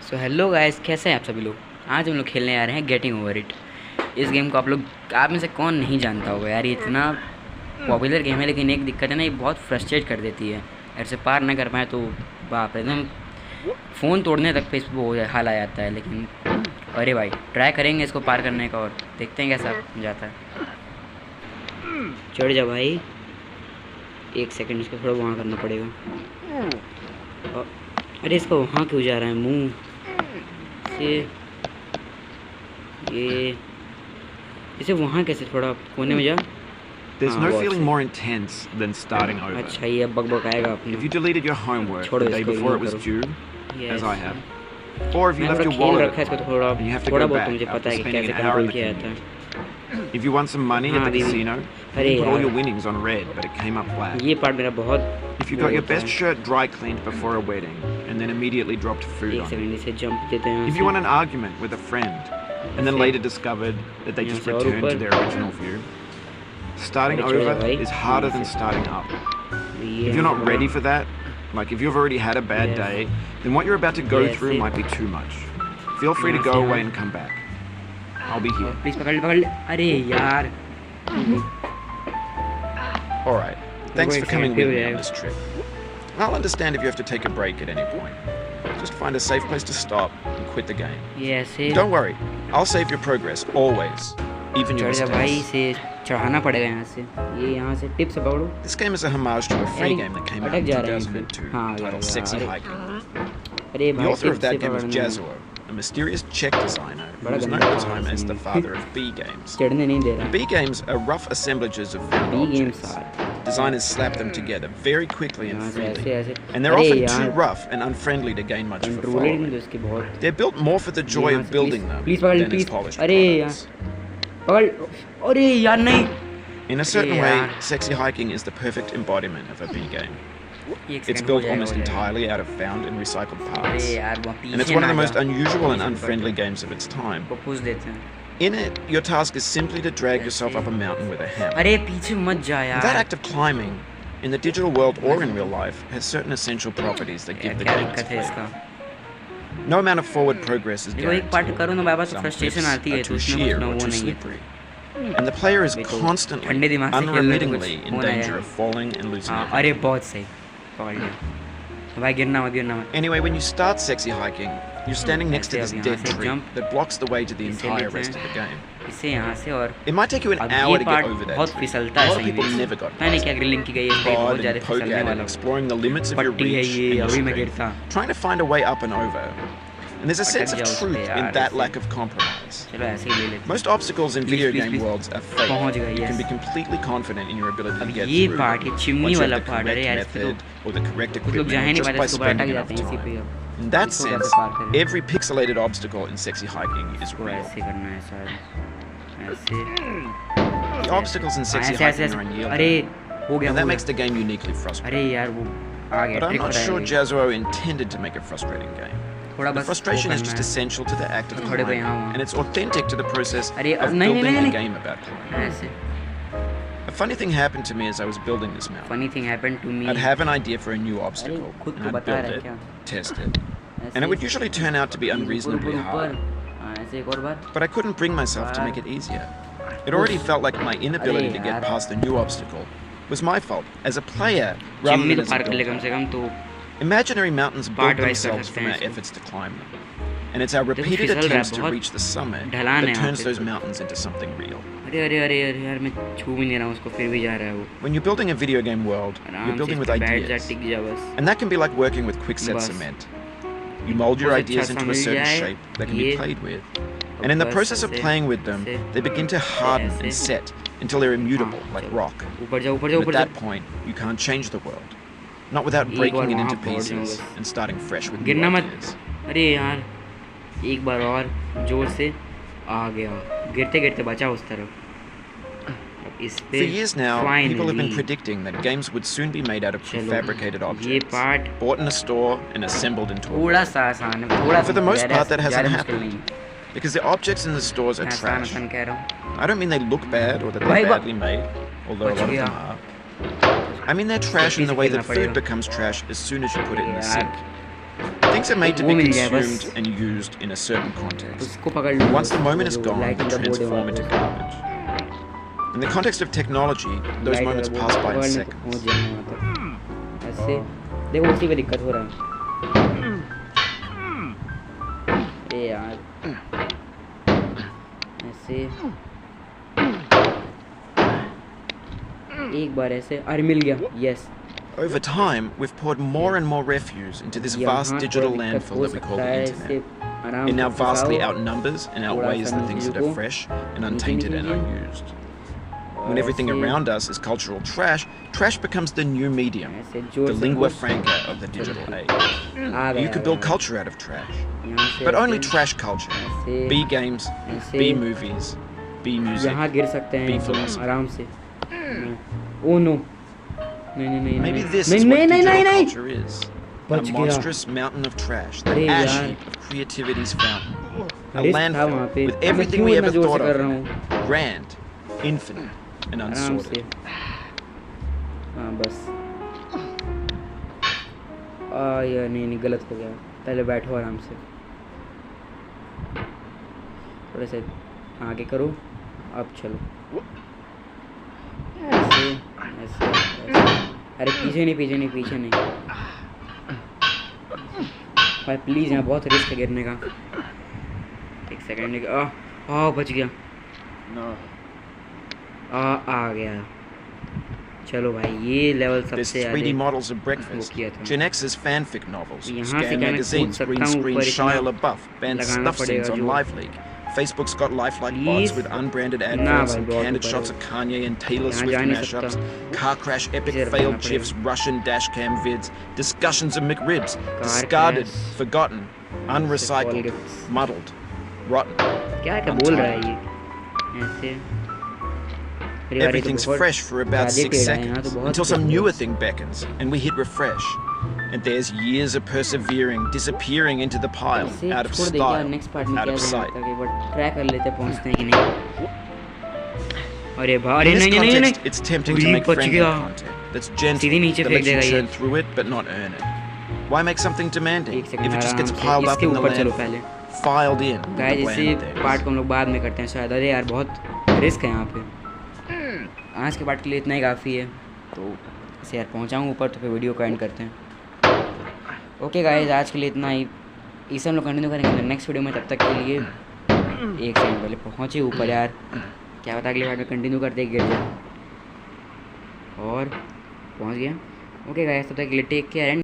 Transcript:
So hello guys, कैसे हैं आप सभी लोग। आज हम लोग खेलने आ रहे हैं गेटिंग ओवर इट। इस गेम को आप में से कौन नहीं जानता होगा यार। ये इतना पॉपुलर गेम है, लेकिन एक दिक्कत है ना, ये बहुत फ्रस्ट्रेट कर देती है। ऐसे पार ना कर पाए तो बाप रे, एकदम फ़ोन तोड़ने तक पे इस वो हाल आ जाता है। लेकिन अरे भाई, ट्राई करेंगे इसको पार करने का और देखते हैं कैसा जाता है। चढ़ जा भाई, एक सेकंड इसको थोड़ा वहाँ करना पड़ेगा। अरे इसको वहाँ क्यों जा रहा है मुँह से, ये इसे वहाँ कैसे थोड़ा कोने में जा। There's no feeling more intense than starting over. अच्छा, ये अब बक आएगा अपने। If you deleted your homework the day before it was due, as I have, or if you left your wallet at home and you have to go back after spending an hour in the commute. If you won some money at the casino, you put all your winnings on red, but it came up black. ये part मेरा बहुत। If you got your best shirt dry cleaned before a wedding and then immediately dropped food on it. इसे jump देते हैं। If you won an argument with a friend and then later discovered that they just returned to their original view. Starting over is harder than starting up. If you're not ready for that, like if you've already had a bad day, then what you're about to go through might be too much. Feel free to go away and come back. I'll be here. Please पकड़ ले। अरे यार। Alright, thanks for coming with me on this trip. I'll understand if you have to take a break at any point. Just find a safe place to stop and quit the game. Yes. Don't worry, I'll save your progress always, even your mistakes. भाई से चढ़ाना पड़ेगा यहाँ से, ये यहाँ से tips पकड़ो। This game is a homage to a free game that came out in 2002 titled Sexy Hiking. The author of that game was Jazuo, a mysterious Czech designer who was known at the time as the father of B games. B games are rough assemblages of found objects. Designers slap them together very quickly and freely, and they're often too rough and unfriendly to gain much of a following. They're built more for the joy of building them than as polished products. In a certain way, Sexy Hiking is the perfect embodiment of a B game. It's built almost entirely out of found and recycled parts, and it's one of the most unusual and unfriendly games of its time. In it, your task is simply to drag yourself up a mountain with a hammer. That act of climbing, in the digital world or in real life, has certain essential properties that give the game its flavor. No amount of forward progress is guaranteed. Some cliffs are too sheer or too slippery. And the player is constantly, unremittingly in danger of falling and losing everything. Anyway, when you start Sexy Hiking, you're standing next to this dead tree that blocks the way to the entire rest of the game. It might take you an hour to get over that tree. A lot of people never got past it. Prod and poke at it, exploring the limits of your reach and your strength, trying to find a way up and over. And there's a sense of truth in that lack of compromise. Most obstacles in video game worlds are fake. You can be completely confident in your ability to get through once you have the correct method or the correct equipment just by spending enough time. In that sense, every pixelated obstacle in Sexy Hiking is real. The obstacles in Sexy Hiking are unyielding, and that makes the game uniquely frustrating. But I'm not sure Jazuo intended to make a frustrating game. The frustration is just essential to the act of climbing, and it's authentic to the process of building a game about climbing. A funny thing happened to me as I was building this mountain. I'd have an idea for a new obstacle, and I'd build it, test it, and it would usually turn out to be unreasonably hard. But I couldn't bring myself to make it easier. It already felt like my inability to get past the new obstacle was my fault as a player rather than as a builder. Imaginary mountains build themselves from our efforts to climb them. And it's our repeated attempts to reach the summit that turns those mountains into something real. When you're building a video game world, you're building with ideas. And that can be like working with quickset cement. You mold your ideas into a certain shape that can be played with. And in the process of playing with them, they begin to harden and set until they're immutable, like rock. And at that point, you can't change the world. Not without breaking it into pieces and starting fresh with new ideas. अरे यार, एक बार और जोर से आ गया, गिरते गिरते बचा उस तरफ। For years now, people have been predicting that games would soon be made out of prefabricated objects, bought in a store and assembled into a world. For the most part, that hasn't happened, because the objects in the stores are trash. I don't mean they look bad or that they're badly made, although a lot of them are. I mean they're trash in the way that food becomes trash as soon as you put it in the sink. Things are made to be consumed and used in a certain context. Once the moment is gone, they transform into garbage. In the context of technology, those moments pass by in seconds. ऐसे देखो उसी पे दिक्कत हो रहा है। ए यार ऐसे एक बार ऐसे अरे मिल गया। Yes. Over time, we've poured more and more refuse into this vast digital landfill that we call the internet. It now vastly outnumbers and outweighs the things that are fresh and untainted and unused. When everything around us is cultural trash, trash becomes the new medium, the lingua franca of the digital age. You could build culture out of trash, but only trash culture. Be games, be movies, be music, be philosophy. Oh no. Maybe this is what digital culture is. A monstrous mountain of trash, the ash heap of creativity's fountain. A landfill with everything we ever thought of, grand, infinite, and unsorted. हाँ बस यार नहीं गलत हो गया। पहले बैठो आराम से, थोड़े से आगे करो। अब चलो ऐसे ऐसे ऐसे। अरे पीछे नहीं भाई प्लीज़, यहाँ बहुत रिस्क है गिरने का। एक सेकंड बच गया। आ गया। चलो भाई ये लेवल सबसे ज़्यादा 3D models of breakfast, Gen X's fanfic novels, Scan Magazine's green screen Shia LaBeouf, banned stuff scenes on Live League. Facebook's got lifelike bots with unbranded adverts and candid shots of Kanye and Taylor Swift mashups, car crash epic failed GIFs, Russian dashcam vids, discussions of McRibs, discarded, forgotten, unrecycled, muddled, rotten. क्या बोल रहा है ये ऐसे? Everything's fresh for about 6 seconds until some newer thing beckons and we hit refresh. And there's years of persevering disappearing into the pile, out of style, out of sight. In this context, it's tempting to make friendly content that's gentle, that lets you churn through it but not earn it. Why make something demanding if it just gets piled up in the landfill, filed in with the bland things? Part को हम लोग बाद में करते हैं शायद। अरे यार बहुत रिस्क है यहाँ पे। आज के पार्ट के लिए इतना ही काफ़ी है, तो इसे यार पहुँचाऊँ ऊपर तो फिर वीडियो को एंड करते हैं। ओके गाइस, आज के लिए इतना ही। इसे हम लोग कंटिन्यू करेंगे नेक्स्ट वीडियो में। तब तक के लिए एक सेकंड पहले पहुँचे ऊपर यार, क्या पता अगली बार में कंटिन्यू करते गिर जाए। और पहुँच गया। ओके गाइस, तब तक के लिए टेक केयर एंड